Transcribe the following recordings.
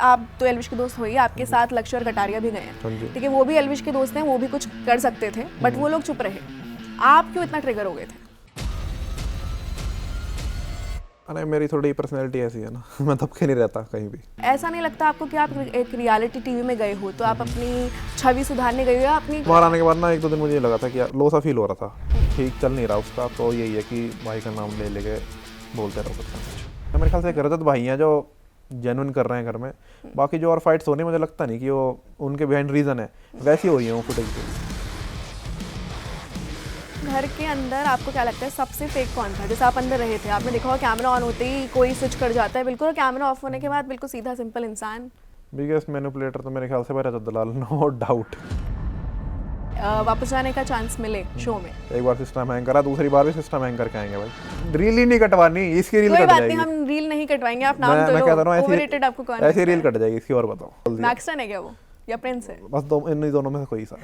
आप तो एल्विश के दोस्त हो ही, आपके साथ लक्ष्य और कटारिया भी गए हैं, ठीक है, वो भी एल्विश के दोस्त हैं, वो भी कुछ कर सकते थे बट वो लोग चुप रहे। आप क्यों इतना ट्रिगर हो गए थे? अरे मेरी थोड़ी पर्सनैलिटी ऐसी है ना मैं दबके नहीं रहता कहीं भी। ऐसा नहीं लगता आपको कि आप एक रियलिटी टीवी में गए हो तो आप अपनी छवि सुधारने गए हो या अपनी? बाहर आने के बाद ना 1-2 दिन मुझे लगा था कि यार लो सा फील हो रहा था, ठीक चल नहीं रहा उसका, तो यही है कि भाई का नाम ले लेके बोलते रहो कुछ ना कुछ। मेरे ख्याल से एक रजत भाई हैं जो जेन्युइन कर रहे हैं घर में, बाकी जो और फाइट्स होने मुझे लगता नहीं कि वो उनके बिहाइंड रीज़न है, वैसी हो रही है वो फुटेज की। घर के अंदर आपको क्या लगता है सबसे फेक कौन था? जैसे आप अंदर रहे थे, आपने देखा होगा कैमरा ऑन होते ही कोई स्विच कर जाता है बिल्कुल, और कैमरा ऑफ होने के बाद बिल्कुल सीधा सिंपल इंसान। बिगेस्ट मैनिपुलेटर तो मेरे ख्याल से रजत दलाल, नो डाउट। वापस जाने का चांस मिले शो में? एक बार सिस्टम हैंग करा, दूसरी बार भी सिस्टम हैंग करके आएंगे भाई। रील ही नहीं कटवानी, इसकी रील कोई कट बात जाएगी। नहीं, हम रील नहीं कटवाएंगे, आप नाम तो मैं लो। कहता रहा हूं ओवररेटेड आपको कौन ऐसी रील कट जाएगी, इसकी और बताओ। मैक्सन है क्या वो या प्रिंस है? बस इन दोनों में से कोई सा।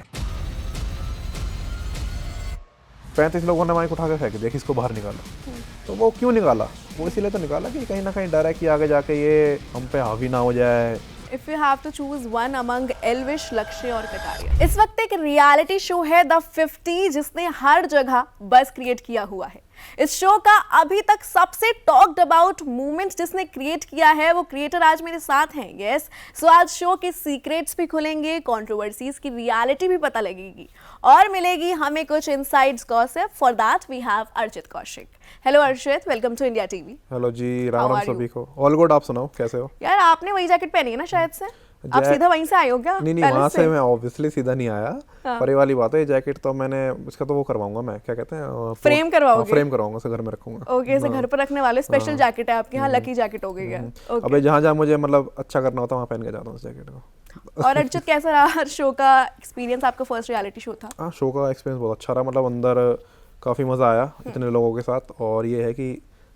35 लोगों ने माइक उठा के फेंक दिया कि इसको बाहर निकाला, तो वो क्यों निकाला? वो इसीलिए तो निकाला कि कहीं ना कहीं डर है कि आगे जाके ये हम पे हावी ना हो जाए। If you have to choose one among Elvish, Lakshya और कटारिया। इस वक्त एक रियलिटी शो है द 50 जिसने हर जगह बज़ क्रिएट किया हुआ है। इस शो का अभी तक सबसे टॉक्ड अबाउट मूवमेंट जिसने क्रिएट किया है वो क्रिएटर आज मेरे साथ हैं। यस, सो आज शो के सीक्रेट्स भी खुलेंगे, कंट्रोवर्सीज की रियलिटी भी पता लगेगी और मिलेगी हमें कुछ insides gossip. For that we have Archit Kaushik. Hello Archit, welcome to India TV. Hello ji, Ram Ram सभी को। ऑल गुड, आप सुनाओ कैसे हो? यार आपने वही जैकेट पहनी है ना शायद से, आप सीधा वहीं से आए हो क्या? नहीं वहाँ से मैं ऑब्वियसली सीधा नहीं आया। हाँ। पर ये वाली बात है, ये जैकेट तो मैंने इसका तो वो करवाऊंगा, मैं क्या कहते हैं, फ्रेम करवाओगे? फ्रेम करवाऊंगा, उसे घर में रखूंगा। ओके, इसे घर पर रखने वाले स्पेशल जैकेट है आपके यहाँ, लकी जैकेट हो गई है। अबे जहाँ मुझे मतलब अच्छा करना होता है वहाँ पहन के जाता हूँ इस जैकेट को। और अर्चित कैसा रहा शो का एक्सपीरियंस? आपका फर्स्ट रियलिटी शो था? हाँ, शो का एक्सपीरियंस बहुत अच्छा रहा, मतलब अंदर काफ़ी मज़ा आया इतने लोगों के साथ, और ये है कि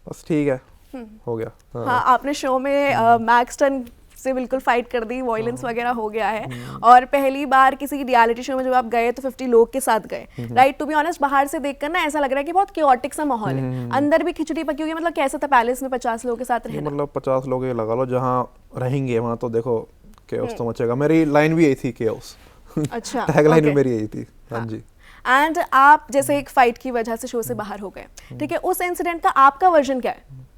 बस ठीक है, हो गया। हाँ, आपने शो में मैक्सटन से बिल्कुल फाइट कर दी, वॉयलेंस वगैरह हो गया है, और पहली बार किसी रियलिटी शो में जब आप गए तो 50 लोग के साथ गए, राइट? टू बी ऑनेस्ट, बाहर से देखकर ना ऐसा लग रहा है कि बहुत क्योटिक सा माहौल है, अंदर भी खिचड़ी पकी हुई है। मतलब कैसा था पैलेस में 50 लोगों के साथ रहना? मतलब 50 लोग ये लगा लो, जहाँ रहेंगे वहाँ तो देखो केओस तो मचेगा। मेरी लाइन भी यही थी, केओस। अच्छा, टैग लाइन भी मेरी यही थी। हाँ जी। एंड आप जैसे एक फाइट की वजह से शो से बाहर हो गए, ठीक है, उस इंसिडेंट का आपका वर्जन क्या है?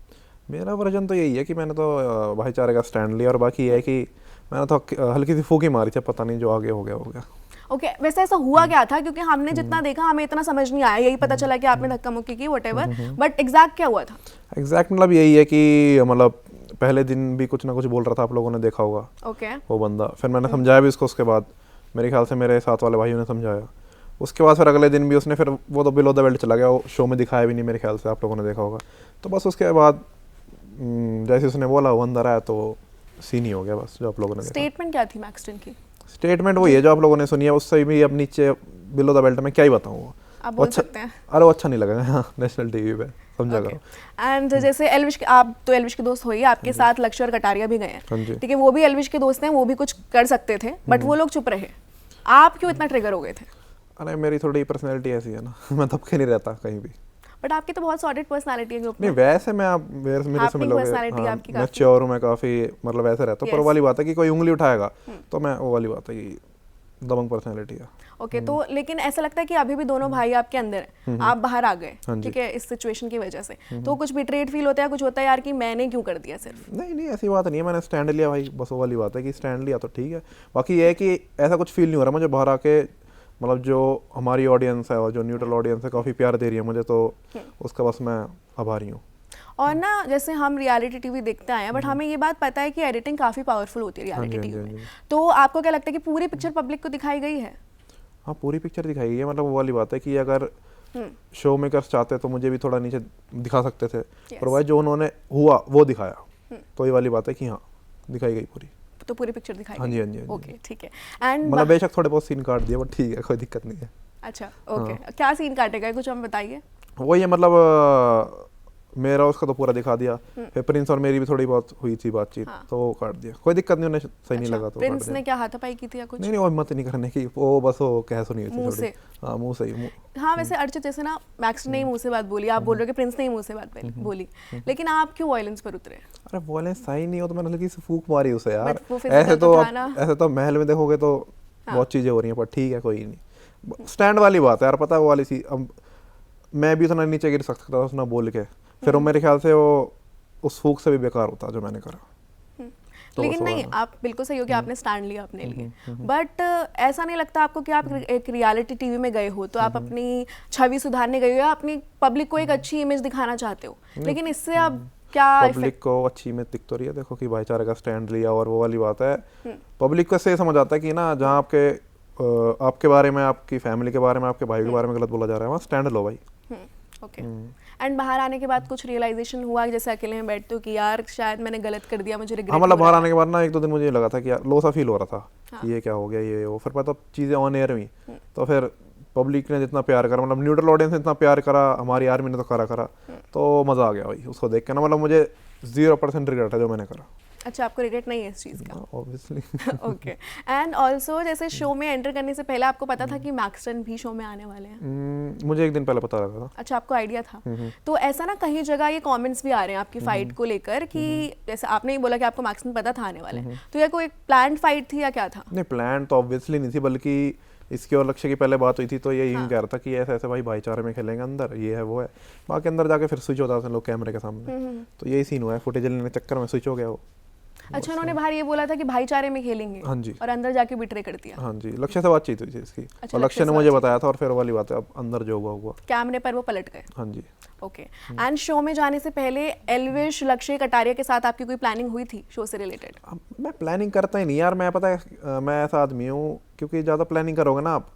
मेरा वर्जन तो यही है कि मैंने तो भाईचारे का स्टैंड लिया, और बाकी ये है कि मैंने तो हल्की सी फूकी मारी थी, पता नहीं जो आगे हो गया हो गया। ओके, वैसे ऐसा हुआ क्या था? क्योंकि हमने जितना देखा हमें इतना समझ नहीं आया, यही पता चला कि आपने धक्का मुक्की की, व्हाटएवर, बट एग्जैक्ट क्या हुआ था? एग्जैक्ट मतलब यही है कि मतलब पहले दिन भी कुछ ना कुछ बोल रहा था, आप लोगों ने देखा होगा। ओके। वो बंदा, फिर मैंने समझाया भी उसको, उसके बाद मेरे ख्याल से मेरे साथ वाले भाइयों ने समझाया, उसके बाद फिर अगले दिन भी उसने, फिर वो तो बिलो द बेल्ट चला गया, वो शो में दिखाया भी नहीं मेरे ख्याल से, आप लोगों ने देखा होगा। तो बस उसके बाद जैसे उसने बोला वो अंदर आया तो सीन ही हो गया, बस जो आप लोगों ने देखा। स्टेटमेंट क्या थी मैक्सटन की? स्टेटमेंट वही है जो आप लोगों ने सुनी है, उससे भी अब नीचे बिलो द बेल्ट में क्या ही बताऊँ वो। आप बोल सकते हैं। अरे वो अच्छा नहीं लगा। हाँ, नेशनल टीवी पे समझा करो। एंड जैसे एल्विश, आप तो एल्विश के दोस्त हो ही, आपके साथ लक्ष्य और कटारिया भी गए हैं, ठीक है, वो भी एल्विश के दोस्त हैं, वो भी कुछ कर सकते थे बट वो लोग चुप रहे। आप क्यों इतना ट्रिगर हो गए थे? अरे मेरी थोड़ी पर्सनैलिटी ऐसी है ना मैं दबके नहीं रहता कहीं भी। बट आपकी तो बहुत सॉलिड पर्सनालिटी है ग्रुप में। नहीं वैसे मैं, आप मेरे से मिलोगे, मैं श्योर हूँ, मैं काफ़ी मतलब ऐसे रहता हूँ, पर वाली बात है कि कोई उंगली उठाएगा तो मैं, वो वाली बात है कि दबंग पर्सनैलिटी है। ओके, तो लेकिन ऐसा लगता है कि अभी भी दोनों भाई आपके अंदर हैं, आप बाहर आ गए, ठीक है, इस सिचुएशन की वजह से, तो कुछ बिट्रेड फील होता है, कुछ होता है यार कि मैंने क्यों कर दिया सिर्फ? नहीं ऐसी बात नहीं है, मैंने स्टैंड लिया भाई, बस वो वाली बात है कि स्टैंड लिया तो ठीक है। बाकी ये है कि ऐसा कुछ फील नहीं हो रहा मुझे बाहर आके, मतलब जो हमारी ऑडियंस है और जो न्यूट्रल ऑडियंस है काफ़ी प्यार दे रही है मुझे, तो उसका बस मैं आभारी हूँ। और ना जैसे हम रियलिटी टीवी देखते आए हैं, बट हमें ये बात पता है कि एडिटिंग काफ़ी पावरफुल होती है रियलिटी टीवी में, तो आपको क्या लगता है कि पूरी पिक्चर पब्लिक को दिखाई गई है? हाँ, पूरी पिक्चर दिखाई गई है, मतलब वो वाली बात है कि अगर शो मेकर्स चाहते तो मुझे भी थोड़ा नीचे दिखा सकते थे, पर भाई जो उन्होंने हुआ वो दिखाया, तो ये वाली बात है कि हाँ दिखाई गई पूरी, तो पूरी पिक्चर दिखाई गई। हाँ जी। ओके, ठीक है। एंड मतलब बेशक थोड़े बहुत सीन काट दिए, बट ठीक है, कोई दिक्कत नहीं है। अच्छा, ओके, क्या सीन काटेगा कुछ हमें बताइए। वही है, मतलब मेरा उसका तो पूरा दिखा दिया, फिर प्रिंस और मेरी भी थोड़ी बहुत हुई थी बातचीत, तो वो काट दिया, कोई दिक्कत नहीं, उन्हें सही नहीं लगा तो काट प्रिंस दिया। ने क्या हाथापाई की थी या कुछ? नहीं वो हिम्मत नहीं करने की, वो बस वो कह सुनी हुई थी मुंह थोड़ी। से? हाँ मुंह से ही हाँ वैसे अर्चित जैसे ना मैक्स ने ही मुंह से बात बोली, आप बोल रहे हो कि प्रिंस ने ही मुंह से बात बोली, लेकिन आप क्यों वायलेंस पर उतरे? अरे वायलेंस सही नहीं हो तो मैंने हल्की सी फूक मारी उसे यार। But वो physical ऐसे तो तो था ना। ऐसे तो महल में देखोगे तो बहुत चीजें हो रही हैं, पर ठीक है कोई नहीं, स्टैंड वाली बात है यार, पता है वो वाली सी। अब मैं भी उतना नीचे गिर सकता था उसने बोल के, फिर वो मेरे ख्याल से वो उस फूक से भी बेकार होता जो मैंने करा। तो लेकिन बस नहीं, हुआ। आप बिल्कुल सही हो कि आपने स्टैंड लिया अपने लिए, बट ऐसा नहीं लगता आपको कि आप एक रियलिटी टीवी में गए हो तो आप अपनी छवि सुधारने गए हो या अपनी पब्लिक को एक अच्छी इमेज दिखाना चाहते हो, लेकिन इससे अब क्या पब्लिक को अच्छी इमेज दिख तो रही है, देखो कि भाईचारे का स्टैंड लिया, और वो वाली बात है पब्लिक को से समझ आता है कि ना जहाँ आपके बारे में, आपकी फैमिली के बारे में, आपके भाई के बारे में गलत बोला जा रहा है, वहाँ स्टैंड लो भाई। ओके। एंड बाहर आने के बाद कुछ रियलाइजेशन हुआ कि जैसे अकेले में बैठते हो कि यार शायद मैंने गलत कर दिया, मुझे रिग्रेट? हाँ मतलब बाहर आने के बाद ना 1-2 दिन मुझे लगा था कि यार लो सा फील हो रहा था हाँ। कि ये क्या हो गया ये वो, फिर पता चीज़ें ऑन एयर हुई, तो फिर पब्लिक ने जितना प्यार करा, मतलब न्यूट्रल ऑडियंस ने इतना प्यार करा, हमारी आर्मी ने तो करा, तो मज़ा आ गया भाई उसको देख के ना, मतलब मुझे 0% रिग्रेट है जो मैंने करा। अच्छा, आपको रिग्रेट नहीं है इस चीज़ का? ऑब्वियसली। ओके। एंड ऑल्सो जैसे शो में एंटर करने से पहले आपको पता था कि मैक्सटन भी शो में आने वाले हैं? मुझे एक दिन पहले पता लगा था। अच्छा, आपको आइडिया था? तो ऐसा ना कहीं जगह ये कमेंट्स भी आ रहे हैं आपकी फाइट को लेकर कि जैसे आपने ही बोला कि आपको मैक्सटन पता था आने वाले हैं, तो ये कोई प्लान्ड फाइट थी या क्या था? नहीं प्लान तो ऑब्वियसली नहीं थी, बल्कि इसकी और लक्ष्य की पहले बात हुई थी तो ये यूं कह रहा था कि ऐसे ऐसे भाई भाईचारे में खेलेंगे अंदर, ये है वो है, बाकी अंदर जाके फिर स्विच होता था लोग कैमरे के सामने, तो यही सीन हुआ है, फुटेज लेने के चक्कर में स्विच हो गया वो। अच्छा, उन्होंने बाहर ये बोला था कि भाईचारे में खेलेंगे, हाँ जी, और अंदर जाके बिट्रे कर दिया? हाँ जी, लक्ष्य से बातचीत हुई थी इसकी। अच्छा, और लक्ष्य ने मुझे बताया था, और फिर वाली बात है अब अंदर जो हुआ हुआ कैमरे पर वो पलट गए? हाँ जी। ओके। एंड शो में जाने से पहले एल्विश, लक्ष्य कटारिया के साथ आपकी कोई प्लानिंग हुई थी शो से रिलेटेड? अब मैं प्लानिंग करता ही नहीं यार, मैं पता है मैं ऐसा आदमी हूँ, क्योंकि ज़्यादा प्लानिंग करोगे ना आप,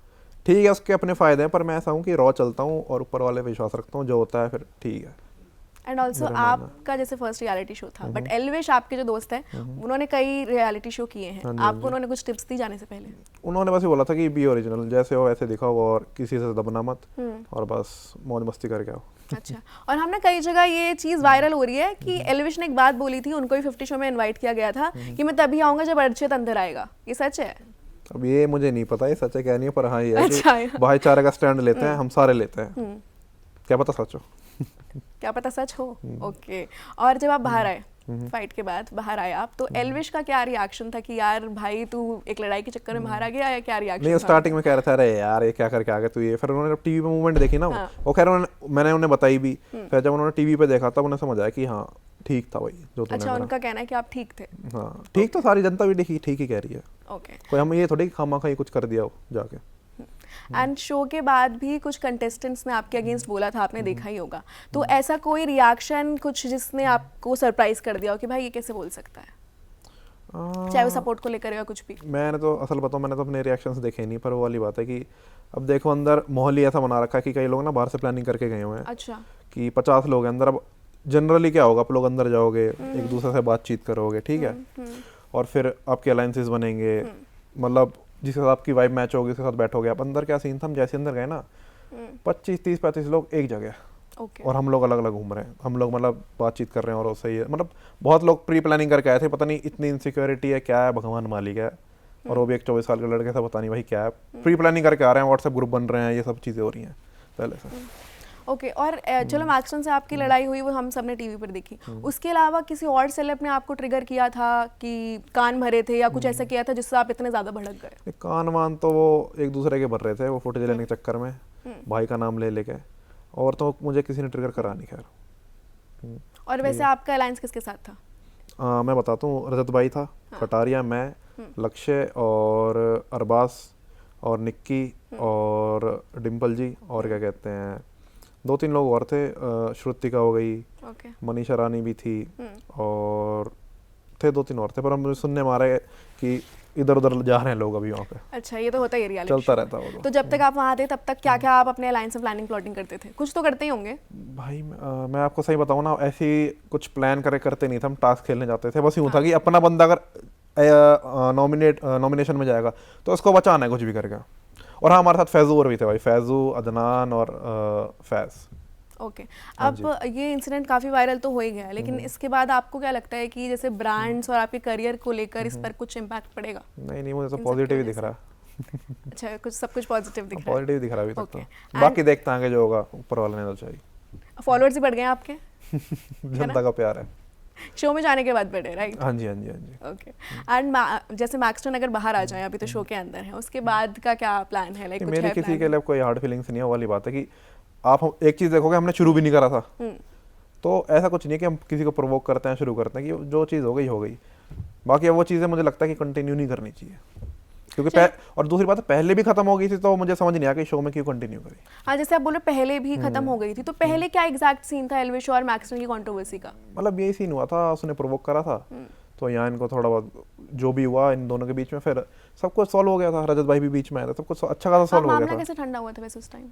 ठीक है उसके अपने फ़ायदे हैं, पर मैं ऐसा हूँ कि रॉ चलता हूँ और ऊपर वाले पे विश्वास रखता हूँ, जो होता है फिर ठीक है। एंड ऑल्सो आपका जैसे फर्स्ट रियलिटी शो था, बट एल्विश आपके जो दोस्त हैं उन्होंने कई रियलिटी शो किए हैं, आपको उन्होंने कुछ टिप्स दी जाने से पहले? उन्होंने बस ये बोला था कि बी ओरिजिनल, जैसे हो वैसे दिखाओ और किसी से दबना मत, और बस मौज मस्ती करके आओ। अच्छा, और हमने कई जगह ये चीज़ वायरल हो रही है कि एल्विश ने एक बात बोली थी, उनको भी 50 शो में इनवाइट किया गया था कि मैं तभी आऊँगा जब अर्चित अंदर आएगा, ये सच है? अब ये मुझे नहीं पता ये सच है क्या नहीं है, पर हाँ ये है अच्छा, कि भाईचारे का स्टैंड लेते हैं, हम सारे लेते हैं, क्या पता सच हो। क्या पता सच हो। ओके। और जब आप बाहर आए फाइट के बाद, बाहर आए आप, तो एल्विश का क्या रिएक्शन था कि यार भाई तू एक लड़ाई के चक्कर में बाहर आ गया, या क्या रिएक्शन? नहीं स्टार्टिंग में कह रहा था अरे यार ये क्या करके आ गए तू ये, फिर उन्होंने टीवी पे मूवमेंट देखी ना, हाँ। वो खैर मैंने उन्हें बताई भी, फिर जब उन्होंने टीवी पे देखा तब उन्हें समझ आया कि हाँ ठीक था भाई जो तूने अच्छा, करा। उनका कहना है कि आप ठीक थे? हाँ ठीक, तो सारी जनता भी देखी ठीक ही कह रही है, ओके। कोई हम ये थोड़ी खामा खाई कुछ कर दिया हो जाके। एंड शो के बाद भी कुछ कंटेस्टेंट्स ने आपके अगेंस्ट बोला था, आपने देखा ही होगा, तो ऐसा कोई रिएक्शन कुछ जिसने आपको सरप्राइज कर दिया हो कि भाई ये कैसे बोल सकता है, चाहे वो सपोर्ट को लेकर या कुछ भी? मैंने तो असल बताऊं, मैंने तो अपने रिएक्शंस देखे नहीं, पर वो वाली बात है कि अब देखो अंदर माहौल ही ऐसा बना रखा है कि कई लोग ना बाहर से प्लानिंग करके गए हुए हैं। अच्छा। कि 50 लोग हैं अंदर, अब जनरली क्या होगा, आप लोग अंदर जाओगे, एक दूसरे से बातचीत करोगे, ठीक है, और फिर आपके अलायंसेस बनेंगे, मतलब जिसके साथ आपकी वाइब मैच होगी उसके साथ बैठोगे आप। अंदर क्या सीन था, हम जैसे अंदर गए ना 25, 30, 35 लोग एक जगह, और हम लोग अलग अलग घूम रहे हैं, हम लोग मतलब बातचीत कर रहे हैं, और सही है, मतलब बहुत लोग प्री प्लानिंग करके आए थे, पता नहीं इतनी इनसिक्योरिटी है क्या है, भगवान मालिक है, और वो भी एक 24 साल के लड़के से, पता नहीं भाई क्या है, प्री प्लानिंग करके आ रहे हैं, व्हाट्सएप ग्रुप बन रहे हैं, ये सब चीज़ें हो रही हैं पहले से। ओके। और चलो मैक्सटन से आपकी लड़ाई हुई, वो हम सबने टीवी पर देखी, उसके अलावा किसी और सेलेब ने आपको ट्रिगर किया था कि कान भरे थे या कुछ ऐसा किया था जिससे आप इतने ज्यादा भड़क गए? कान वान तो वो एक दूसरे के भर रहे थे, वो फुटेज लेने के चक्कर में, भाई का नाम ले लेके, और तो मुझे किसी ने ट्रिगर करा नहीं खैर। और वैसे आपका अलायंस किसके साथ था? मैं बताता हूँ, रजत भाई था, कटारिया, मैं, लक्ष्य और अरबाज और निक्की और डिम्पल जी, और क्या कहते हैं 2-3 लोग और थे, श्रुतिका हो गई, मनीषा रानी भी थी, और थे 2-3 और थे, पर हम सुनने में आ रहे कि इधर उधर जा रहे हैं लोग अभी वहाँ पे। अच्छा, ये तो होता ही रियलिटी चलता रहता है वो तो जब तक आप वहाँ थे तब तक क्या क्या आप अपने अलायंस में प्लानिंग प्लॉटिंग करते थे? कुछ तो करते ही होंगे भाई। मैं आपको सही बताऊँ ना, ऐसी कुछ प्लान करते नहीं थे हम, टास्क खेलने जाते थे, बस यूँ था कि अपना बंदा अगर नॉमिनेशन में जाएगा तो उसको बचाना है कुछ भी करके। और हाँ, हमारे साथ फैजू और भी थे भाई, फैजू, अदनान और फैज। ओके अब ये इंसिडेंट काफ़ी वायरल तो हो ही गया, लेकिन इसके बाद आपको क्या लगता है कि जैसे ब्रांड्स और आपके करियर को लेकर इस पर कुछ इम्पैक्ट पड़ेगा? नहीं मुझे तो पॉजिटिव ही दिख रहा है। अच्छा, कुछ सब कुछ पॉजिटिव दिख रहा है। पॉजिटिव दिख रहा है अभी तक Okay. तो। बाकी देखते हैं आगे जो होगा, ऊपर वाले ने तो चाहिए। फॉलोअर्स ही बढ़ गए हैं आपके जनता का प्यार है। शो में जाने के बाद बढ़े, राइट? हाँ जी हाँ जी हाँ जी। ओके एंड जैसे मैक्सटन अगर बाहर आ जाए, अभी तो शो के अंदर है, उसके बाद का क्या प्लान है? लाइक कुछ मेरी है किसी plan? के लिए कोई हार्ड फीलिंग्स नहीं है। वो वाली बात है कि आप एक चीज़ देखोगे, हमने शुरू भी नहीं करा था, तो ऐसा कुछ नहीं है कि हम किसी को प्रोवोक करते हैं, शुरू करते हैं कि जो चीज़ हो गई। बाकी अब वो चीज़ें मुझे लगता है कि कंटिन्यू नहीं करनी चाहिए, क्योंकि और दूसरी बात है, पहले भी खत्म हो गई थी, तो मुझे समझ नहीं आया कि शो में क्यों कंटिन्यू करें। हाँ, जैसे आप बोले पहले भी खत्म हो गई थी, तो पहले क्या एग्जैक्ट सीन था एल्विश और मैक्सटन की कंट्रोवर्सी का? मतलब यही सीन हुआ था, उसने प्रोवोक करा था, तो यहाँ इनको थोड़ा बहुत जो भी हुआ इन दोनों के बीच में, फिर सब कुछ सॉल्व हो गया था। रजत भाई भी बीच में आया था, सब कुछ अच्छा खासा सॉल्व हो गया था। मामला कैसे ठंडा हुआ था वैसे उस टाइम?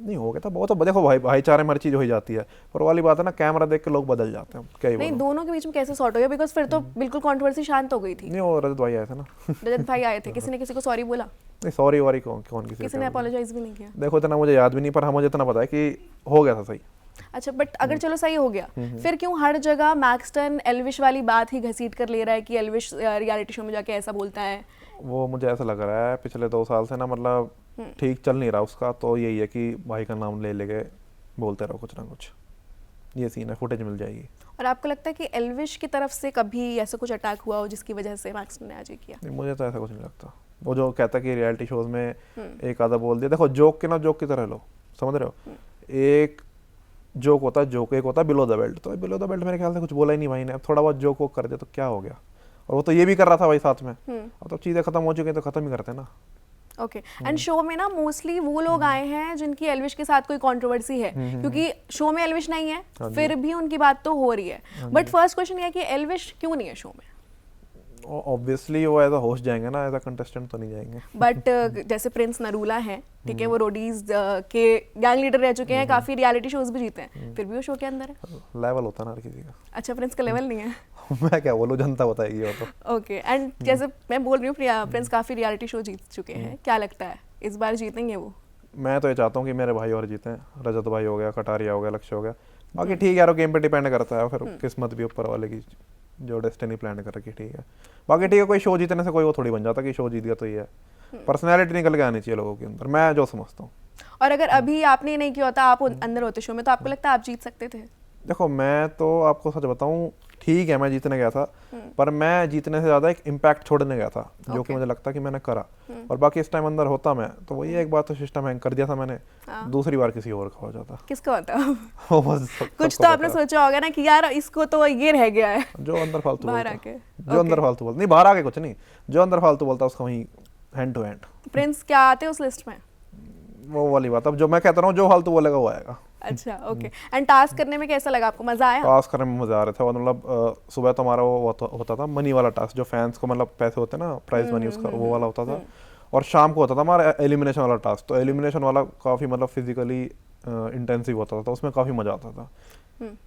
नहीं हो गया था बहुत। तो देखो भाईचारे में हर चीज हो ही जाती है, पर वाली बात है ना, कैमरा देख के लोग बदल जाते हैं, क्या ही नहीं, बोलूं। दोनों के बीच में कैसे सॉर्ट हो गया? बिकॉज फिर तो बिल्कुल कंट्रोवर्सी शांत हो गई थी। नहीं, वो रजत भाई आए थे ना। रजत भाई आए थे, किसी ने किसी को सॉरी बोला? नहीं, सॉरी वॉरी कौन किसी ने अपोलोजाइज भी नहीं किया? देखो इतना मुझे याद भी नहीं, पर हाँ मुझे इतना पता है कि हो गया था सही। अच्छा, बट अगर चलो सही हो गया, फिर क्यों हर जगह मैक्सटन एल्विश वाली बात ही घसीट कर ले रहा है कि एल्विश रियलिटी शो में जाके ऐसा बोलता है? वो मुझे ऐसा लग रहा है पिछले 2 साल से ना, मतलब ठीक चल नहीं रहा उसका, तो यही है कि भाई का नाम ले लेके बोलते रहो कुछ ना कुछ। ये सीन है, फुटेज मिल जाएगी। और आपको लगता है कि एल्विश की तरफ से कभी ऐसा कुछ अटैक हुआ हो जिसकी वजह से मैक्सटन ने आज ये किया? नहीं, मुझे तो ऐसा कुछ नहीं लगता। वो जो कहता कि रियलिटी शोज में एक आधा बोल दिया, देखो जोक के ना जोक की तरह लो, समझ रहे हो? एक जोक होता है, जोक एक होता है बिलो द बेल्ट, तो बिलो द बेल्ट मेरे ख्याल से कुछ बोला ही नहीं भाई ने। अब थोड़ा बहुत जोक वो कर दिया तो क्या हो गया? और वो तो ये भी कर रहा था भाई साथ में। अब तो चीजें खत्म हो चुकी हैं, तो खत्म ही करते हैं ना। ओके एंड शो में ना मोस्टली वो लोग आए हैं जिनकी एल्विश के साथ कोई कंट्रोवर्सी है, क्योंकि शो में एल्विश नहीं है, फिर भी उनकी बात तो हो रही है। बट फर्स्ट क्वेश्चन ये है कि एल्विश क्यों नहीं है शो में? ऑब्वियसली वो एज अ होस्ट जाएंगे ना, एज अ कंटेस्टेंट तो नहीं जाएंगे। बट जैसे प्रिंस नरूला है, ठीक है, वो रोडीज के गैंग लीडर रह चुके हैं, काफी रियलिटी शोज भी जीते हैं, फिर भी वो शो के अंदर है। लेवल होता है ना हर किसी का। अच्छा, प्रिंस का लेवल नहीं है? मैं क्या बोलूं, जनता बताएगी वो तो। ओके एंड जैसे मैं बोल रही हूँ प्रिंस काफी रियलिटी शो जीत चुके हैं, क्या लगता है इस बार जीतेंगे वो? मैं तो ये चाहता हूँ कि मेरे भाई और जीते। रजत भाई हो गया, कटारिया हो गया, लक्ष्य हो गया। बाकी ठीक है यार, गेम पे डिपेंड करता है, फिर किस्मत भी ऊपर वाले की, जो डेस्टिनी प्लान कर रखी, ठीक है। बाकी ठीक है, कोई शो जीतने से कोई वो थोड़ी बन जाता कि शो जीत गया तो ये है। पर्सनैलिटी निकल के आनी चाहिए लोगों के अंदर, मैं जो समझता हूँ। और अगर अभी आपने नहीं किया होता, आप अंदर होते शो में, तो आपको लगता है आप जीत सकते थे? देखो मैं तो आपको सच बताऊं, ठीक है मैं जीतने गया था, पर मैं जीतने से ज्यादा एक इम्पैक्ट छोड़ने गया था, जो कि मुझे लगता कि मैंने करा। और बाकी इस टाइम अंदर होता मैं, तो वही एक बात, तो सिस्टम हैंग कर दिया था मैंने, दूसरी बार किसी और का हो जाता। किसका होता? वो बस कुछ तो आपने सोचा होगा ना कि यार इसको तो ये रह गया है, जो अंदर फालतू बाहर बोलता, आके। जो अंदर फालतू बोलता, नहीं बाहर आके कुछ नहीं, जो अंदर फालतू बोलता उसका वहीं हैंड टू हैंड। प्रिंस क्या आते उस लिस्ट में? वो वाली बात, अब जो मैं कहता रहा हूँ, जो फालतू बोलेगा वो आएगा। अच्छा, ओके एंड टास्क करने में कैसा लगा आपको? मजा आया? टास्क करने में मजा आ रहा था। मतलब सुबह तो हमारा वो होता था मनी वाला टास्क, जो फैंस को मतलब पैसे होते हैं ना, प्राइज मनी, उसका वो वाला होता था। और शाम को होता था हमारा एलिमिनेशन वाला टास्क, तो एलिमिनेशन वाला काफी मतलब फिजिकली इंटेंसिव होता था, तो उसमें काफी मजा आता था।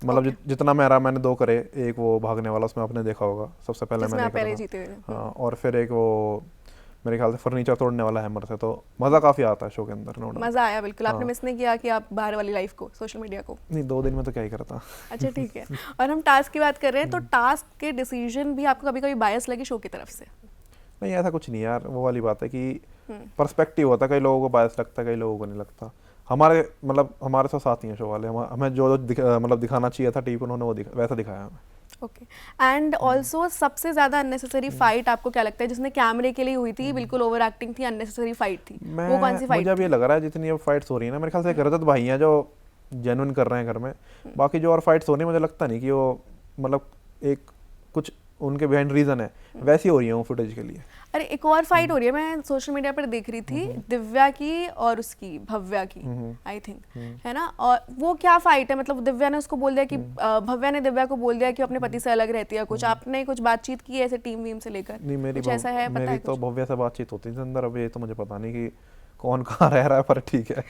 मतलब जितना मैंने 2 करे, एक वो भागने वाला, उसमें आपने देखा होगा, सबसे पहले मैंने जीते हुए। हाँ, और फिर एक वो मेरे ख्याल से फर्नीचर तोड़ने वाला हैमर से, तो मजा काफी आता है शो के अंदर। नो मजा आया बिल्कुल। आपने मिस नहीं किया कि आप बाहर वाली लाइफ को, सोशल मीडिया को? नहीं, 2 दिन में तो क्या ही करता। अच्छा ठीक है। और हम टास्क की बात कर रहे हैं, तो टास्क के डिसीजन भी आपको कभी कभी बायस लगे शो की तरफ से? नहीं, ऐसा कुछ नहीं यार, वो वाली बात है कि पर्सपेक्टिव होता है, कई लोगों को बायस लगता है, कई लोगों को नहीं लगता। हमारे साथ साथी हैं शो वाले, हमें जो मतलब दिखाना चाहिए था टीवी, उन्होंने वो वैसा दिखाया हमें। ओके एंड ऑल्सो सबसे ज्यादा अननेसेसरी फाइट आपको क्या लगता है, जिसने कैमरे के लिए हुई थी, बिल्कुल ओवर एक्टिंग थी, अननेसेसरी फाइट थी, वो कौन सी फाइट? मुझे अब ये लग रहा है जितनी अब फाइट्स हो रही है ना, मेरे ख्याल से एक रजत भाई हैं जो जेन्युइन कर रहे हैं घर में। बाकी जो और फाइट्स हो रही है, मुझे लगता नहीं कि वो मतलब एक कुछ उनके बिहाइंड रीजन है, वैसी हो रही है वो फुटेज के लिए। अरे एक और फाइट हो रही है, मैं सोशल मीडिया पर देख रही थी, दिव्या की और उसकी भव्या की, आई थिंक, है ना? और वो क्या फाइट है? मतलब दिव्या ने उसको बोल दिया कि भव्या ने दिव्या को बोल दिया कि अपने पति से अलग रहती है, कुछ आपने कुछ बातचीत की ऐसे टीम वीम से लेकर? नहीं, मेरी ऐसा है, पता है तो भव्या से बातचीत होती थी अंदर, अब ये तो मुझे पता नहीं कि कौन कहाँ रह रहा है, पर ठीक है।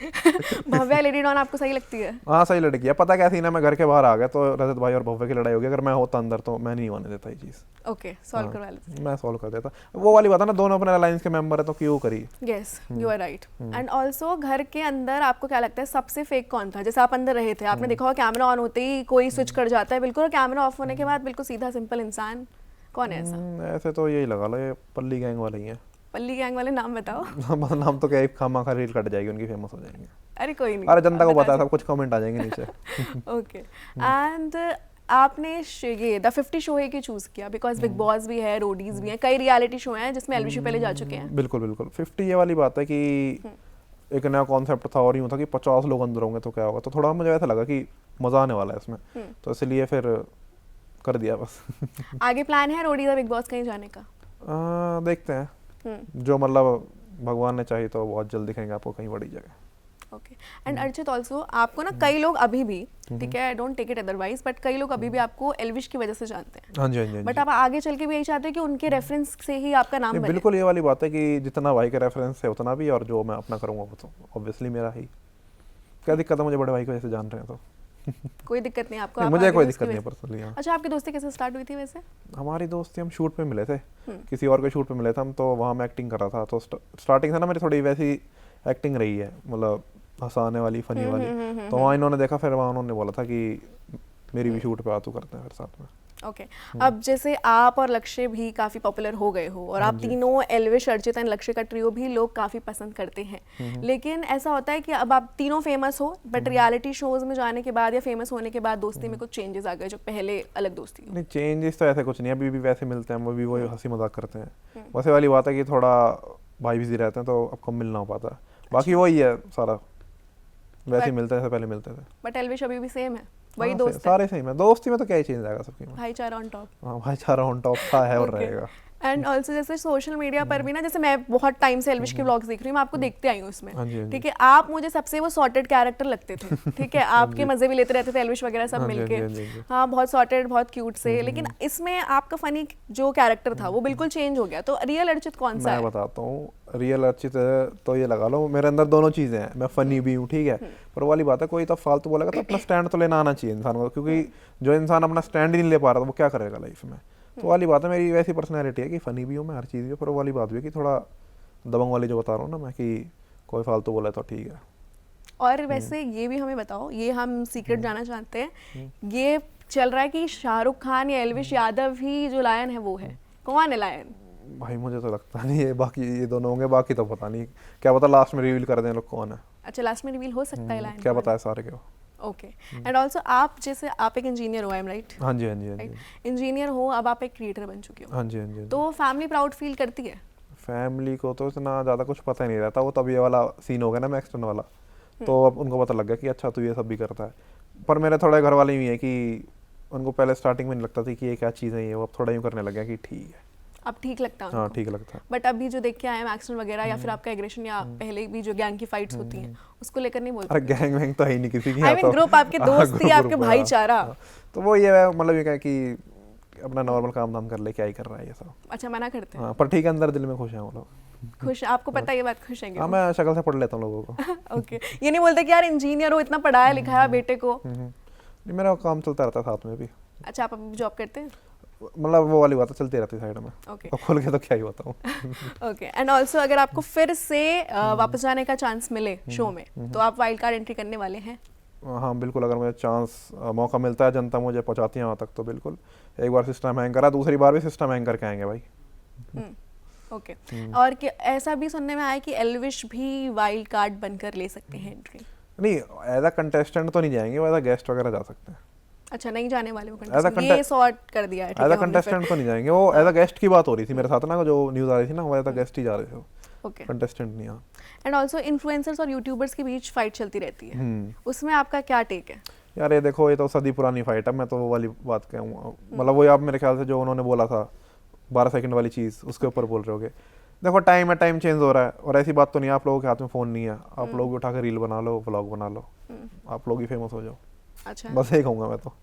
भव्या लेडी डॉन आपको सही लगती है? हाँ सही लड़की है। पता क्या थी ना, मैं घर के बाहर आ गया तो रजत भाई और भव्य की लड़ाई हो गई। अगर मैं होता अंदर तो मैं नहीं होने देता ये चीज़। ओके, सॉल्व करवा लेते। मैं सॉल्व कर देता। वो वाली बात है ना, दोनों अपने अलायंस के मेंबर है तो क्यों करी। Yes, you are right. And also घर के अंदर आपको क्या लगता है सबसे फेक कौन था? जैसे आप अंदर रहे थे, आपने देखा होगा कैमरा ऑन होते ही कोई स्विच कर जाता है बिल्कुल, और कैमरा ऑफ होने के बाद बिल्कुल सीधा सिंपल इंसान, कौन है ऐसा? ऐसे तो यही लगा लो, ये पल्ली गैंग वाले ही हैं। पल्ली गैंग वाले नाम बताओ। नाम तो क्या है, खामा खा रील कट जाएगी उनकी, फेमस हो जाएंगे। अरे कोई नहीं, अरे जनता को पता है, सब कुछ कमेंट आ जाएंगे नीचे। ओके। एंड आपने ये द 50 शो है कि चूज किया बिकॉज बिग बॉस भी है, रोडीज भी हैं, कई रियलिटी शो हैं जिसमें एलविश पहले जा चुके हैं। बिल्कुल बिल्कुल। 50 ये वाली बात है कि एक नया कॉन्सेप्ट था और यूँ था कि 50 लोग अंदर होंगे तो क्या होगा, तो थोड़ा मुझे ऐसा लगा कि मज़ा आने वाला है इसमें, तो इसलिए फिर कर दिया बस। आगे प्लान है रोडीज और बिग बॉस कहीं जाने का? देखते हैं, जो मतलब भगवान ने चाहिए तो बहुत जल्द दिखेंगे आपको कहीं बड़ी जगह। ओके। एंड अर्चित ऑल्सो आपको ना कई लोग अभी भी, ठीक है, I don't take it otherwise, but कई लोग अभी भी आपको एलविश की वजह से जानते हैं। हाँ जी हाँ जी हाँ बट जी। आप आगे चल के भी यही चाहते हैं कि उनके रेफरेंस से ही आपका नाम नहीं, बने। बिल्कुल ये वाली बात है कि जितना भाई का रेफरेंस है उतना भी, और जो मैं अपना करूँगा वो तो ऑब्वियसली मेरा ही। क्या दिक्कत है, मुझे बड़े भाई को जैसे जान रहे हैं तो कोई दिक्कत नहीं आपको? नहीं, आप मुझे आगे कोई उसकी दिक्कत नहीं है वजह- पर्सनली। हाँ, अच्छा, आपकी दोस्ती कैसे स्टार्ट हुई थी वैसे? हमारी दोस्ती हम शूट पे मिले थे, किसी और के शूट पे मिले थे हम, तो वहाँ मैं एक्टिंग कर रहा था, तो स्टार्टिंग से ना मेरी थोड़ी वैसी एक्टिंग रही है, मतलब हंसाने वाली, फनी वाली। तो वहाँ इन्होंने देखा, फिर वहाँ उन्होंने बोला था कि मेरी भी शूट पे आ, तू करते हैं फिर साथ में। ओके। अब जैसे आप और लक्ष्य भी काफी पॉपुलर हो गए हो, और आप तीनों एलविश, अर्चित एंड लक्ष्य का ट्रियो भी लोग काफी पसंद करते हैं, लेकिन ऐसा होता है कि अब आप तीनों फेमस हो, बट रियलिटी शोज में जाने के बाद या फेमस होने के बाद दोस्ती में कुछ चेंजेस आ गए जो पहले अलग दोस्ती हो? नहीं, चेंजेस तो ऐसे कुछ नहीं है, अभी भी वैसे मिलते हैं, वो भी वही हंसी मजाक करते हैं। वैसे वाली बात है कि थोड़ा भाई बिजी रहते हैं तो अब कम मिलना हो पाता है, बाकी वही है सारा, वैसे ही मिलते हैं जैसे पहले मिलते थे। बट एलविश अभी भी सेम है, वही हाँ, दोस्त है? सारे सही में, दोस्ती में तो क्या ही चेंज आएगा सबकी में। भाईचारा ऑन टॉप। हाँ, भाईचारा ऑन टॉप था, है और रहेगा। एंड ऑल्सो जैसे सोशल मीडिया पर भी ना, जैसे मैं बहुत टाइम से एलविश के व्लॉग्स देख रही हूँ, मैं आपको देखते आई हूँ उसमें, हाँ जी, हाँ जी। ठीक है, आप मुझे सबसे वो सॉर्टेड कैरेक्टर लगते थे, ठीक है, आपके मजे भी लेते रहते थे एलविश वगैरह सब हाँ जी, मिलके, हाँ जी, हाँ जी। हाँ, बहुत सॉर्टेड, बहुत क्यूट से, लेकिन इसमें आपका फनी जो कैरेक्टर था वो बिल्कुल चेंज हो गया, तो रियल अर्चित कौन सा मैं है? बताता हूँ, रियल अर्चित तो ये लगा लो मेरे अंदर दोनों चीज़ें हैं, मैं फनी भी हूँ, ठीक है, पर वाली बात है कोई तो फालतू बोलेगा तो अपना स्टैंड तो लेना आना चाहिए इंसान को, क्योंकि जो इंसान अपना स्टैंड ही नहीं ले पा रहा तो वो क्या करेगा लाइफ में। तो वाली बात है, मेरी वैसी पर्सनैलिटी है कि फ़नी भी हूँ मैं हर चीज़ में, पर वाली बात भी है कि थोड़ा दबंग वाली जो बता रहा हूँ ना मैं, कि कोई फालतू बोले तो ठीक है। और वैसे ये भी हमें बताओ, ये हम सीक्रेट जाना चाहते हैं, ये चल रहा है कि शाहरुख खान या एलविश यादव ही जो लायन है वो है, कौन है लायन? भाई मुझे तो लगता नहीं है, बाकी ये दोनों होंगे, बाकी तो पता नहीं, क्या पता लास्ट में रिवील कर दें लोग कौन है। अच्छा, लास्ट में रिवील हो सकता है लायन? क्या पता है सारे के। ओके। एंड ऑल्सो आप जैसे, आप एक इंजीनियर हो, आई एम राइट? हाँ जी हाँ जी हाँ जी इंजीनियर हो, अब आप एक क्रिएटर बन चुके हो, हाँ जी हाँ जी। तो फैमिली प्राउड फील करती है? फैमिली को तो इतना ज़्यादा कुछ पता ही नहीं रहता, वो तब ये वाला सीन हो गया ना मैं एक्सटर्न वाला, तो अब उनको पता लग गया कि अच्छा तू ये सब भी करता है। पर मेरे थोड़े घर वाले भी हैं कि उनको पहले स्टार्टिंग में नहीं लगता था कि ये क्या चीज़ है, ये वो अब थोड़ा यूँ करने लग गया कि ठीक है, अब ठीक लगता है हाँ उनको? ठीक लगता है। बट अभी जो देख के आए हैं एक्शन वगैरह, या फिर आपका एग्रेशन, या पहले भी जो गैंग की फाइट्स होती हैं, उसको लेकर नहीं बोलते? अरे गैंग वैंग तो है ही नहीं किसी की। I mean, ग्रुप, आपके दोस्ती, आपके भाईचारा। तो वो ये है, मतलब ये क्या है कि अपना नॉर्मल काम धाम कर ले, क्या ही कर रहा है ये सब। अच्छा, मना करते हैं? हाँ, पर ठीक है, अंदर दिल में खुश हैं वो लोग। खुश, आपको पता है ये बात, खुश हैं हाँ, मैं शक्ल से पढ़ लेता हूँ लोगों को। ओके। ये नहीं बोलते कि यार इंजीनियर हो, इतना पढ़ाया लिखाया बेटे को? नहीं, मेरा काम चलता रहता है साथ में भी। अच्छा, आप अभी जॉब करते हैं? मतलब वो वाली बात चलती रहती है साइड में। ओके अब खोल के तो क्या ही बताऊँ। ओके। एंड ऑल्सो अगर आपको फिर से वापस जाने का चांस मिले शो में, तो आप वाइल्ड कार्ड एंट्री करने वाले हैं? हाँ बिल्कुल, अगर मुझे चांस मौका मिलता है, जनता मुझे पहुँचाती है वहाँ तक, तो बिल्कुल। एक बार सिस्टम हैंग करा, दूसरी बार भी सिस्टम हैंग करके आएंगे भाई। ओके। और कि ऐसा भी सुनने में आया कि एलविश भी वाइल्ड कार्ड बनकर ले सकते हैं एंट्री? नहीं, एज अ कंटेस्टेंट तो नहीं जाएंगे, वो एज अ गेस्ट वगैरह जा सकते हैं। अच्छा, नहीं जाने वाले वो As a contestant, ये सॉर्ट कर दिया है, ठीक एज है अ हमने फिर। कंटेस्टेंट तो नहीं जाएंगे, वो एज अ गेस्ट की बात हो रही थी मेरे साथ ना, जो न्यूज़ आ रही थी ना, वो एज अ गेस्ट ही जा रहे थे, ओके। कंटेस्टेंट नहीं। हाँ, एंड ऑल्सो इन्फ्लुएंसर्स और यूट्यूबर्स के बीच फाइट चलती रहती है, उसमें आपका क्या टेक है? यार ये देखो, ये तो सदी पुरानी फाइट है, मैं तो वो वाली बात कहूँगा, मतलब वो आप मेरे ख्याल से जो उन्होंने बोला था 12 सेकंड वाली चीज़, उसके ऊपर बोल रहे होगे। देखो टाइम है, टाइम चेंज हो रहा है, और ऐसी बात तो नहीं आप लोगों के हाथ में फ़ोन नहीं है, आप लोग उठा कर रील बना लो, व्लॉग बना लो, आप लोग ही फेमस हो जाओ। अच्छा, बस यही कहूँगा मैं तो।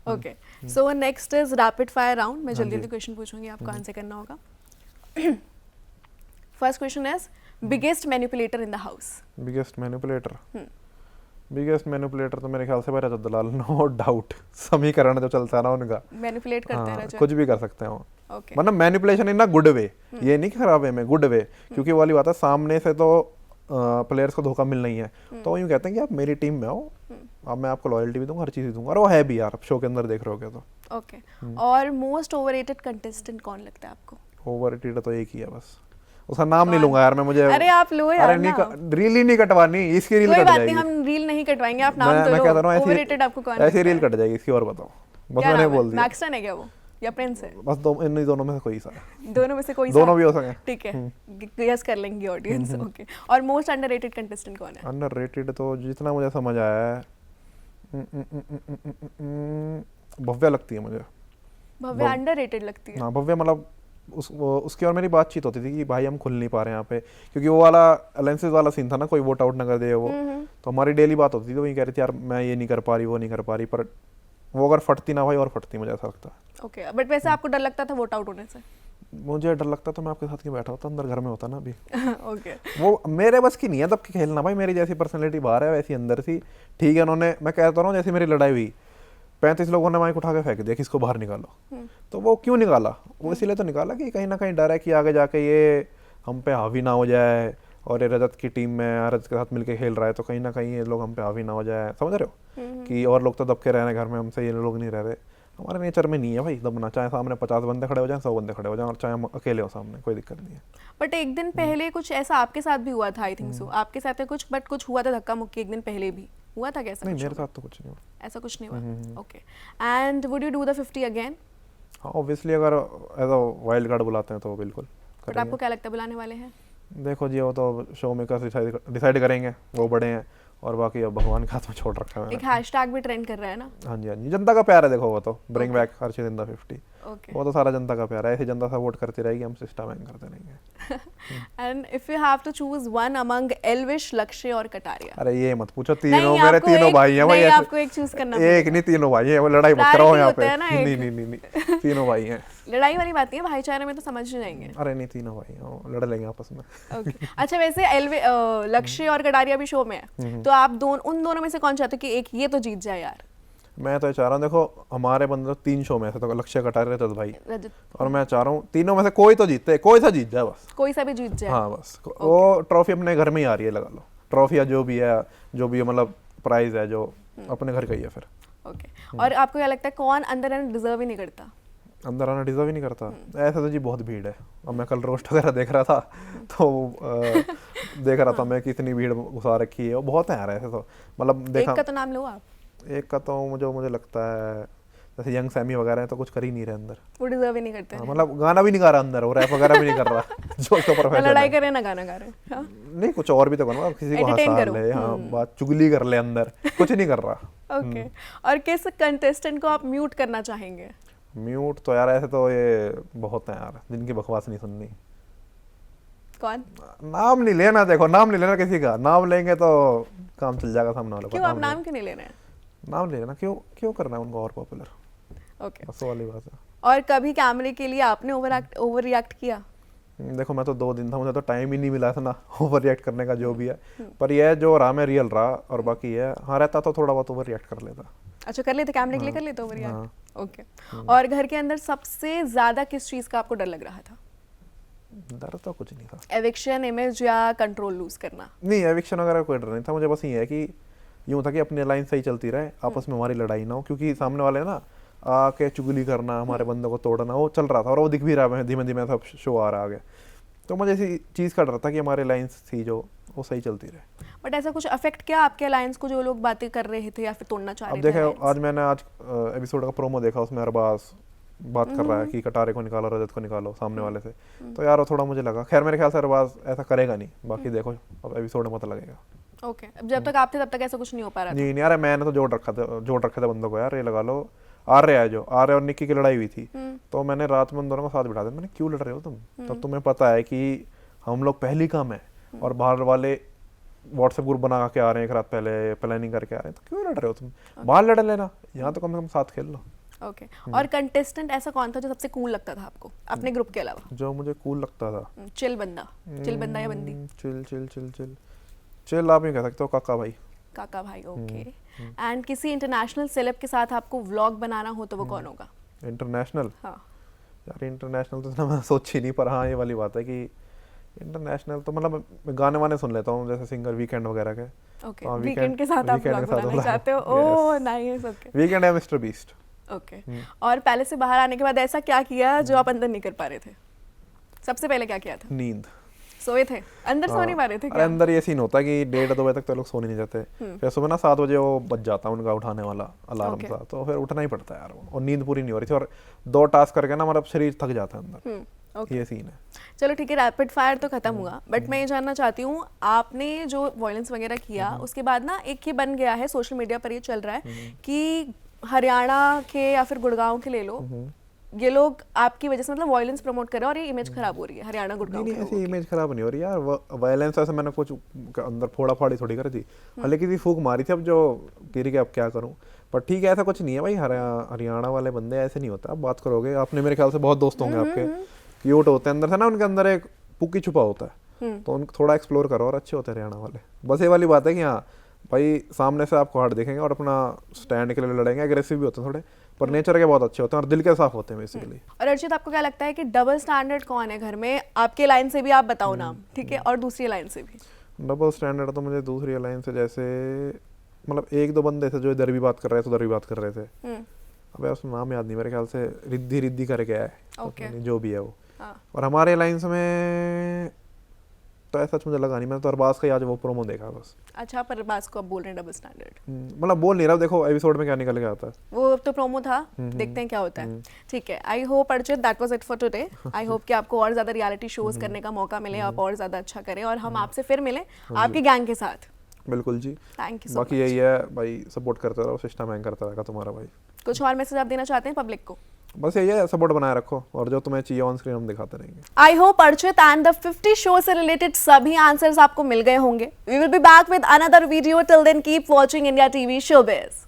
Okay. So next is rapid fire round. मैं जल्दी जल्दी क्वेश्चन पूछूंगी, आपको आंसर करना होगा। First question is biggest manipulator in the house? Biggest manipulator तो मेरे ख्याल से भाई रजत दलाल, नो डाउट। समीकरण जो चलता है ना उनका, मैनिपुलेट करते हैं रजत? कुछ भी कर सकते हैं वो। ओके। मतलब मैनिपुलेशन इन ना गुड वे, ये नहीं खराब वे में, गुड वे। क्योंकि वो वाली बात है, सामने से तो प्लेयर्स को धोखा मिलना ही है, तो वो यूँ कहते हैं कि आप मेरी टीम में आओ, अब मैं आपको लॉयल्टी भी दूंगा, हर चीज़ भी दूंगा, और वो है भी यार, शो के अंदर देख रहे हो तो। ओके। और मोस्ट ओवररेटेड कंटेस्टेंट कौन लगता है आपको? ओवररेटेड तो एक ही है बस, उसका नाम नहीं लूंगा यार मैं, मुझे। अरे आप लो यार। अरे नहीं, रील ही नहीं कटवानी, इसकी रील कोई कट बात जाएगी। नहीं, हम रील नहीं कटवाएंगे, आप नाम तो मैं लो। कहता रहा हूँ ओवररेटेड आपको कौन ऐसी रील कट जाएगी इसकी, और बताओ बस, मैंने बोल दिया। मैक्सन है क्या वो, या प्रिंस है? बस इन दोनों में से कोई सा, दोनों में से कोई दोनों सा? भी हो सके। ठीक है, गेस कर लेंगे ऑडियंस। ओके। और मोस्ट अंडररेटेड कंटेस्टेंट कौन है? अंडररेटेड तो जितना मुझे समझ आया है, भव्या लगती है मुझे। भव्य अंडररेटेड लगती है? हाँ भव्या, मतलब उसकी और मेरी बातचीत होती थी कि भाई हम खुल नहीं पा रहे यहाँ पे, क्योंकि वो वाला अलायंसेस वाला सीन था ना, कोई वोट आउट ना कर दे वो, तो हमारी डेली बात होती थी, तो वही कह रही थी यार मैं ये नहीं कर पा रही, वो नहीं कर पा रही, पर वो अगर फटती ना भाई और फटती, मुझे ऐसा लगता है। ओके। बट वैसे आपको डर लगता था वोट आउट होने से? मुझे डर लगता तो मैं आपके साथ क्यों बैठा होता, अंदर घर में होता ना अभी। ओके। वो मेरे बस की नहीं है तब की खेलना भाई, मेरी जैसी पर्सनैलिटी बाहर है वैसी अंदर थी। ठीक है, उन्होंने, मैं कहता हूँ जैसी मेरी लड़ाई हुई, 35 लोगों ने माइक उठा के फेंक दिया, किसको बाहर निकालो, तो वो क्यों निकाला? वो इसीलिए तो निकाला कि कहीं ना कहीं डर है कि आगे जाके ये हम पे हावी ना हो जाए, और ये रजत की टीम में रजत के साथ मिलके खेल रहा है, तो कहीं ना कहीं ये लोग हम पे हावी ना हो जाए, समझ रहे हो? कि और लोग तो दब के रह रहे हैं घर में, हमसे ये लोग नहीं रह रहे। हमारे नेचर में नहीं है भाई दबना, चाहे सामने 50 बंदे खड़े हो जाएं, 100 बंदे खड़े हो जाएं, और चाहे हम अकेले हो सामने, कोई दिक्कत नहीं है। बट एक दिन पहले कुछ ऐसा आपके साथ भी हुआ था, आई थिंक सो, आपके साथ है कुछ, बट कुछ हुआ था धक्का मुक्की एक दिन पहले भी हुआ था, कैसा? नहीं, कुछ मेरे हुआ? साथ तो कुछ नहीं हुआ। ऐसा कुछ नहीं हुआ? Okay. And would you do the 50 again? हाँ ऑब्वियसली, अगर एज अ वाइल्ड कार्ड बुलाते हैं तो बिल्कुल बट करेंगे। आपको क्या लगता है बुलाने वाले हैं? देखो जी, वो तो शो मेकर्स डिसाइड करेंगे, वो बड़े हैं, और बाकी अब भगवान के हाथ में छोड़ रखा है एक मैंने। हैशटैग भी ट्रेंड कर रहा है ना? हाँ जी, हाँ जी, जनता का प्यार है, देखो वो तो ब्रिंग बैक हर चीज इन द 50, ओके। वो तो सारा जनता का प्यार है, ऐसे जनता सपोर्ट करती रहेगी, हम सिस्टम हैंग करते रहेंगे। And if you have to choose one among Elvish, Lakshya और कटारिया? अरे ये मत पूछो, नहीं, तीनों मेरे आपको तीनों एक- भाई हैं भाई, नहीं, ऐसे आपको एक चूज करना एक नहीं, तीनों भाई हैं, वो लड़ाई मत कराओ Priority यहाँ होता पे। है ना एक। नहीं नहीं नहीं नहीं, तीनों भाई हैं। लड़ाई वाली बात नहीं है, भाईचारे में तो समझ जाएंगे। अरे नहीं, तीनों भाई हैं, वो लड़ लेंगे आपस में। ओके। अच्छा, वैसे लक्ष्य और कटारिया भी शो में है, तो आप उन दोनों में से कौन चाहते हो कि एक ये तो जीत जाए यार? मैं तो चाह रहा हूँ, देखो हमारे बंदे तो 3 शो में से, तो लक्ष्य, कटारिया, रजत भाई, रजत? और मैं चाह रहा हूँ तीनों में से कोई तो जीते, कोई सा जीत जाए बस। कोई सा भी जीत जाए? हाँ बस, वो ट्रॉफी अपने घर में ही आ रही है, लगा लो ट्रॉफी, या जो भी है, मतलब प्राइज है जो अपने घर का ही है फिर। ओके। और आपको क्या लगता है कौन अंदर आना डिजर्व ही नहीं करता? अंदर आना डिजर्व ही नहीं करता? ऐसा तो जी बहुत भीड़ है। अब मैं कल रोस्ट वगैरह देख रहा था, तो देख रहा था मैं कि इतनी भीड़ घुसा रखी है, वो बहुत है यार ऐसे तो, मतलब देखा। एक का तो नाम लो आप। एक का तो मुझे लगता है जैसे यंग सैमी वगैरह है, तो कुछ कर ही नहीं रहे अंदर, वो डिजर्व ही नहीं करते हैं। मतलब गाना भी नहीं गा रहा अंदर, वो रैप वगैरह भी नहीं कर रहा जो उसका ना प्रोफेशन लड़ाई है। करे ना गाना गा रहे। हाँ? नहीं, कुछ और भी तो करो, किसी को Entertain हंसा करो। ले, हाँ बात चुगली कर ले अंदर, कुछ नहीं कर रहा। ओके। और किस कंटेस्टेंट को आप म्यूट करना चाहेंगे? म्यूट तो यार ऐसे तो ये बहुत है यार, जिनकी बकवास नहीं सुननी। कौन? नाम नहीं लेना, देखो नाम नहीं लेना किसी का, नाम लेंगे तो काम चल जाएगा सामने वालों का। क्यों आप नाम क्यों नहीं ले रहे हैं? नाम ले लेना, क्यों करना है उनको और पॉपुलर, ओके। बस वो वाली बात है। और कभी कैमरे के लिए आपने ओवर रिएक्ट किया? देखो मैं तो 2 दिन था, मुझे तो टाइम ही नहीं मिला था ना ओवर रिएक्ट करने का, जो भी है, पर यह जो रहा मैं रियल रहा, और बाकी है हाँ रहता तो थोड़ा बहुत ओवर रिएक्ट कर लेता। अच्छा, कर लेते कैमरे के लिए, कर लेते ओवर हाँ। रिएक्ट? ओके। और घर के अंदर सबसे ज्यादा किस चीज का आपको डर लग रहा था? डर तो कुछ नहीं था। एविक्शन, इमेज, या कंट्रोल लूज करना? नहीं, एविक्शन वगैरह कोई डर नहीं था मुझे, बस ये है कि यूँ था कि अपनी लाइन सही चलती रहे, आपस में हमारी लड़ाई ना हो, क्योंकि सामने वाले ना आके चुगली करना, हमारे बंदों को तोड़ना, वो चल रहा था, और वो दिख भी रहा है, धीमे धीमे सब शो आ रहा आगे, तो मुझे इसी चीज़ का डर था कि हमारी लाइन्स थी जो वो सही चलती रहे। बट ऐसा कुछ अफेक्ट किया आपके अलायंस को, जो लोग बातें कर रहे थे या फिर तोड़ना चाह अब रहे थे देखे, alliance? आज मैंने एपिसोड का प्रोमो देखा, उसमें अरबाज बात कर रहा है कि कटारे को निकालो, रजत को निकालो सामने वाले से, तो यार वो थोड़ा मुझे लगा, खैर मेरे ख्याल से अरबाज ऐसा करेगा नहीं, बाकी देखो अब एपिसोड में पता लगेगा। ओके। अब जब तक आप थे तब तक ऐसा कुछ नहीं हो पा रहा था? नहीं यार, मैंने तो जोड़ रखे थे बंदों को यार, ये लगा लो आर्य है जो, आर्य और निक्की की लड़ाई हुई थी, तो मैंने रात में उन दोनों को साथ बिठा दिया, मैंने क्यों लड़ रहे हो तुम, तब तुम्हें पता है कि हम लोग पहली काम है, और बाहर वाले व्हाट्सएप ग्रुप बना के आ रहे हैं, एक रात पहले प्लानिंग करके आ रहे हैं, तो क्यों लड़ रहे हो तुम, बाहर लड़ लेना, यहाँ तो कम से कम साथ खेल लो। ओके और कंटेस्टेंट ऐसा कौन था जो सबसे कूल लगता था आपको अपने ग्रुप के अलावा? जो मुझे कूल लगता था, चिल बंदा या बंदी? Chill chill chill chill chill आप ये कह सकते हो, काका भाई। काका भाई, ओके। एंड किसी इंटरनेशनल सेलेब के साथ आपको व्लॉग बनाना हो तो वो कौन होगा? इंटरनेशनल? हाँ। यार इंटरनेशनल तो ना मैं सोची नहीं, पर हाँ ये वाली बात है कि इंटरनेशनल तो मतलब मैं गाने वाने सुन लेता हूँ, जैसे सिंगर वीकेंड वगैरह के। ओके, हाँ, वीकेंड के साथ आप वीकेंड व्लॉग के साथ बनाना व्लॉग, चाहते हो? yes। Oh nice, okay weekend है मिस्टर बीस्ट। ओके। और पहले से बाहर आने के बाद ऐसा क्या किया जो आप अंदर नहीं कर पा रहे थे? सबसे पहले क्या किया था? नींद। सोए थे अंदर? सो नहीं पा रहे थे अरे क्या? अंदर ये सीन होता है कि 1:30-2 बजे तक तो लोग सो नहीं जाते, फिर सुबह ना 7 बजे वो बज जाता है उनका उठाने वाला अलार्म Okay। सा, तो फिर उठना ही पड़ता है यार वो, और नींद पूरी नहीं हो रही थी, और 2 टास्क करके ना मतलब शरीर थक जाता है अंदर, ओके ये सीन है। चलो ठीक है, रैपिड फायर तो खत्म हुआ, बट मैं ये जानना चाहती हूँ आपने जो वॉयलेंस वगैरह किया उसके बाद ना एक ये बन गया है, सोशल मीडिया पर ये चल रहा है कि हरियाणा के या फिर गुड़गांव के ले लो, ये लोग आपकी वजह से मतलब वॉयलेंस प्रमोट कर रहे हैं और ये इमेज खराब हो रही है हरियाणा गुड़गांव नहीं के ऐसी लोगों की। इमेज खराब नहीं हो रही यार, वायलेंस ऐसे मैंने कुछ अंदर फोड़ा फाड़ी थोड़ी करी थी, हल्की सी फूक मारी थी, अब जो गिर गया अब क्या करूं, पर ठीक है ऐसा कुछ नहीं है भाई, हरियाणा वाले बंदे ऐसे नहीं होता, आप बात करोगे, आपने मेरे ख्याल से बहुत दोस्त होंगे आपके, क्यूट होते हैं अंदर से ना, उनके अंदर एक पुक्की छुपा होता है, तो उनको थोड़ा एक्सप्लोर करो, और अच्छे होते हैं हरियाणा वाले। बस ये वाली बात है कि हाँ भाई सामने से आपको हार्ड देखेंगे और अपना स्टैंड के लिए लड़ेंगे, एग्रेसिव भी होते हैं थोड़े, पर नेचर के बहुत अच्छे होते हैं और दिल के साफ होते हैं बेसिकली। और अर्चित आपको क्या लगता है कि डबल स्टैंडर्ड कौन है घर में? आपके लाइन से भी आप बताओ नाम, ठीक है, और दूसरी लाइन से भी। डबल स्टैंडर्ड तो मुझे दूसरी लाइन से, जैसे मतलब 1-2 बंदे थे जो इधर भी बात कर रहे थे उधर भी बात कर रहे थे, अब यार उसका नाम याद नहीं, मेरे ख्याल से रिद्धि रिद्धि करके है, Okay। जो भी है वो। हाँ। और हमारे लाइन्स में तो ऐसा मुझे लगा नहीं, मैंने तो अरबाज का ही आज वो प्रोमो देखा बस। अच्छा, पर बात को आप बोल रहे हैं डबल स्टैंडर्ड? मतलब बोल नहीं रहा, देखो एपिसोड में क्या निकल के आता है, वो तो प्रोमो था, देखते हैं क्या होता है। ठीक है, आई hope Archit that was it for today. I hope कि आपको और ज्यादा रियलिटी शोज करने का मौका मिले, आप और ज्यादा अच्छा करें और हम आपसे फिर मिलें आपकी गैंग के साथ। बिल्कुल जी। थैंक यू सो बाकी यही है भाई, सपोर्ट करते रहो, सिस्टम हैंग करता रहेगा तुम्हारा भाई। कुछ और मैसेज आप देना चाहते हैं पब्लिक को? बस यही है, सपोर्ट बनाए रखो, और जो तुम्हें चाहिए ऑन स्क्रीन हम दिखाते रहेंगे। I hope Archit and the 50 show से रिलेटेड सभी आंसर्स आपको मिल गए होंगे। We will be back with another video, till then keep watching India TV showbiz.